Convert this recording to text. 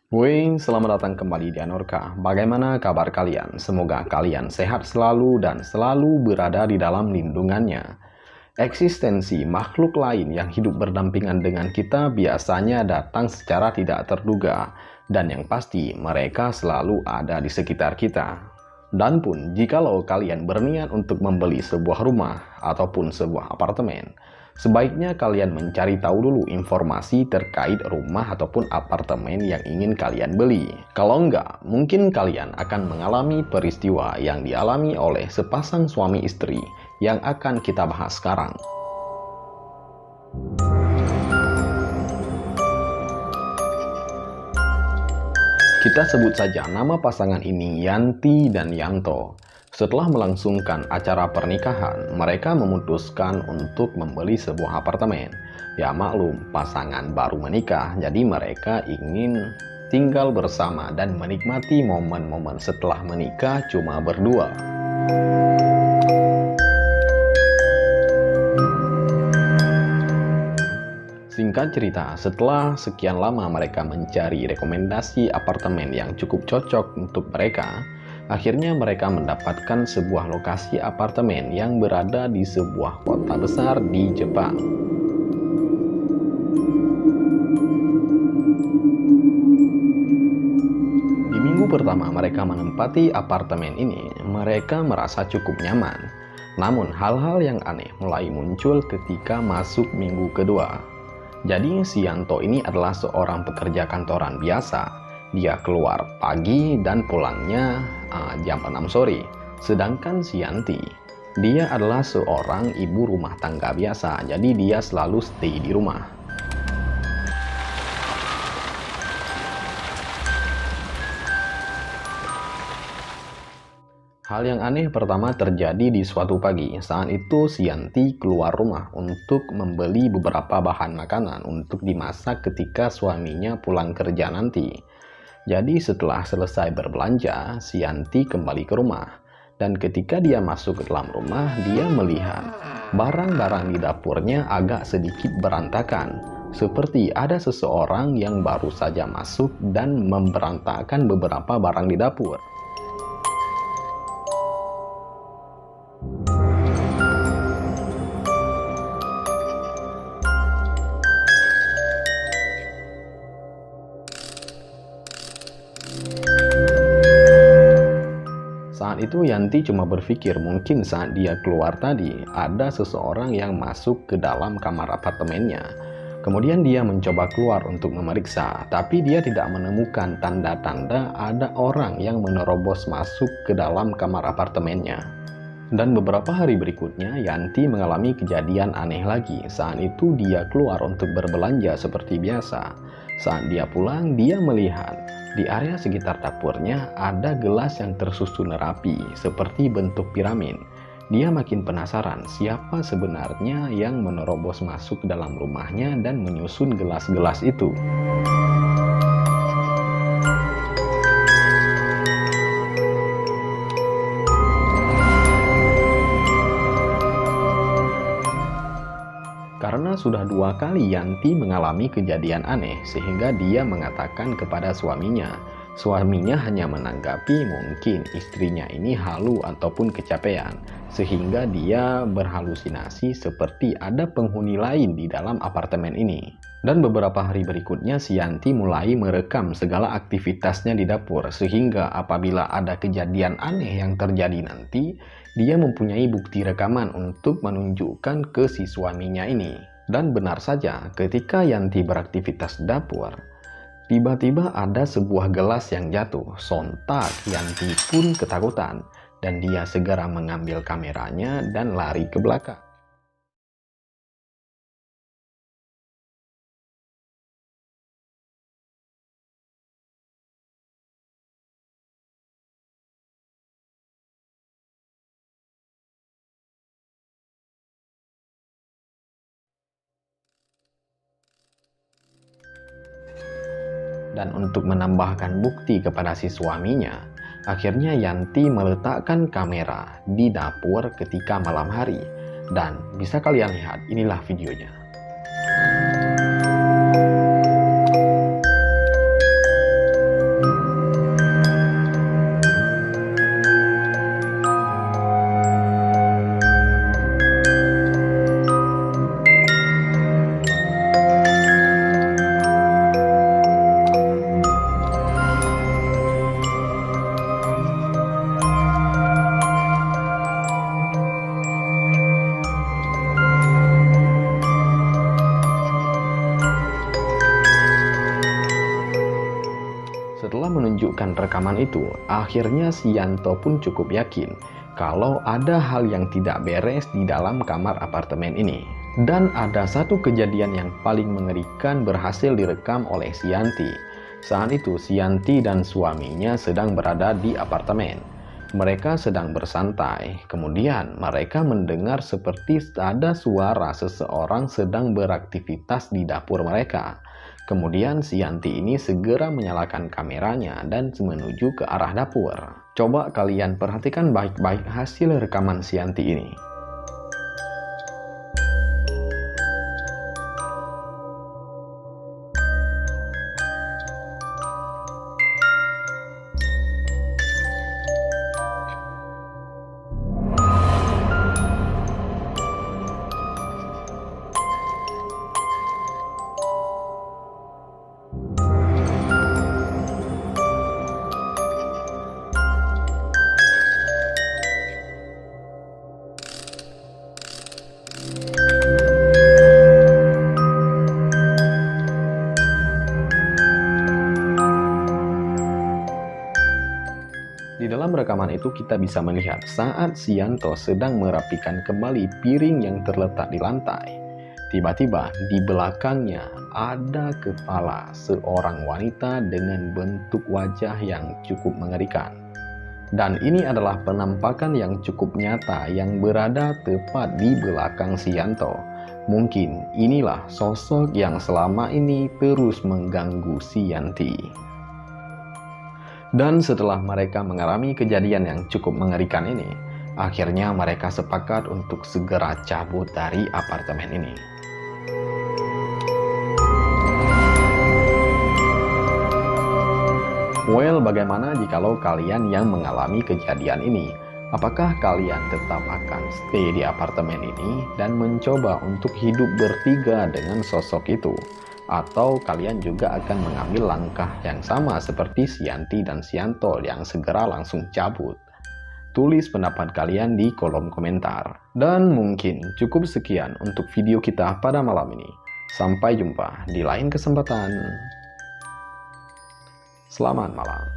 Selamat datang kembali di Anorka. Bagaimana kabar kalian? Semoga kalian sehat selalu dan selalu berada di dalam lindungannya. Eksistensi makhluk lain yang hidup berdampingan dengan kita biasanya datang secara tidak terduga, dan yang pasti mereka selalu ada di sekitar kita. Dan pun jikalau kalian berniat untuk membeli sebuah rumah ataupun sebuah apartemen, sebaiknya kalian mencari tahu dulu informasi terkait rumah ataupun apartemen yang ingin kalian beli. Kalau enggak, mungkin kalian akan mengalami peristiwa yang dialami oleh sepasang suami istri yang akan kita bahas sekarang. Kita sebut saja nama pasangan ini Yanti dan Yanto. Setelah melangsungkan acara pernikahan, mereka memutuskan untuk membeli sebuah apartemen. Ya maklum, pasangan baru menikah, jadi mereka ingin tinggal bersama dan menikmati momen-momen setelah menikah cuma berdua. Singkat cerita, setelah sekian lama mereka mencari rekomendasi apartemen yang cukup cocok untuk mereka, akhirnya mereka mendapatkan sebuah lokasi apartemen yang berada di sebuah kota besar di Jepang. Di minggu pertama mereka menempati apartemen ini, mereka merasa cukup nyaman. Namun hal-hal yang aneh mulai muncul ketika masuk minggu kedua. Jadi si Yanto ini adalah seorang pekerja kantoran biasa. Dia keluar pagi dan pulangnya jam 6 sore. Sedangkan si Yanti, dia adalah seorang ibu rumah tangga biasa. Jadi dia selalu stay di rumah. Hal yang aneh pertama terjadi di suatu pagi. Saat itu si Yanti keluar rumah untuk membeli beberapa bahan makanan untuk dimasak ketika suaminya pulang kerja nanti. Jadi setelah selesai berbelanja, si Yanti kembali ke rumah. Dan ketika dia masuk ke dalam rumah, dia melihat barang-barang di dapurnya agak sedikit berantakan. Seperti ada seseorang yang baru saja masuk dan memberantakan beberapa barang di dapur. Saat itu Yanti cuma berpikir mungkin saat dia keluar tadi ada seseorang yang masuk ke dalam kamar apartemennya. Kemudian dia mencoba keluar untuk memeriksa, tapi dia tidak menemukan tanda-tanda ada orang yang menerobos masuk ke dalam kamar apartemennya. Dan beberapa hari berikutnya Yanti mengalami kejadian aneh lagi. Saat itu dia keluar untuk berbelanja seperti biasa. Saat dia pulang, dia melihat di area sekitar dapurnya ada gelas yang tersusun rapi seperti bentuk piramid. Dia makin penasaran siapa sebenarnya yang menerobos masuk ke dalam rumahnya dan menyusun gelas-gelas itu. Karena sudah 2 kali Yanti mengalami kejadian aneh, sehingga dia mengatakan kepada suaminya. Suaminya hanya menanggapi mungkin istrinya ini halu ataupun kecapean, sehingga dia berhalusinasi seperti ada penghuni lain di dalam apartemen ini. Dan beberapa hari berikutnya si Yanti mulai merekam segala aktivitasnya di dapur, sehingga apabila ada kejadian aneh yang terjadi nanti, dia mempunyai bukti rekaman untuk menunjukkan ke si suaminya ini. Dan benar saja, ketika Yanti beraktivitas di dapur, tiba-tiba ada sebuah gelas yang jatuh. Sontak Yanti pun ketakutan, dan dia segera mengambil kameranya dan lari ke belakang. Dan untuk menambahkan bukti kepada si suaminya, akhirnya Yanti meletakkan kamera di dapur ketika malam hari. Dan bisa kalian lihat, inilah videonya. Setelah menunjukkan rekaman itu, akhirnya si Yanto pun cukup yakin kalau ada hal yang tidak beres di dalam kamar apartemen ini. Dan ada satu kejadian yang paling mengerikan berhasil direkam oleh si Yanti. Saat itu si Yanti dan suaminya sedang berada di apartemen. Mereka sedang bersantai, kemudian mereka mendengar seperti ada suara seseorang sedang beraktivitas di dapur mereka. Kemudian si Yanti ini segera menyalakan kameranya dan menuju ke arah dapur. Coba kalian perhatikan baik-baik hasil rekaman si Yanti ini. Di dalam rekaman itu kita bisa melihat saat si Yanto sedang merapikan kembali piring yang terletak di lantai. Tiba-tiba di belakangnya ada kepala seorang wanita dengan bentuk wajah yang cukup mengerikan. Dan ini adalah penampakan yang cukup nyata yang berada tepat di belakang si Yanto. Mungkin inilah sosok yang selama ini terus mengganggu si Yanti. Dan setelah mereka mengalami kejadian yang cukup mengerikan ini, akhirnya mereka sepakat untuk segera cabut dari apartemen ini. Well, bagaimana jikalau kalian yang mengalami kejadian ini? Apakah kalian tetap akan stay di apartemen ini dan mencoba untuk hidup bertiga dengan sosok itu? Atau kalian juga akan mengambil langkah yang sama seperti si Yanti dan si Yanto yang segera langsung cabut? Tulis pendapat kalian di kolom komentar. Dan mungkin cukup sekian untuk video kita pada malam ini. Sampai jumpa di lain kesempatan. Selamat malam.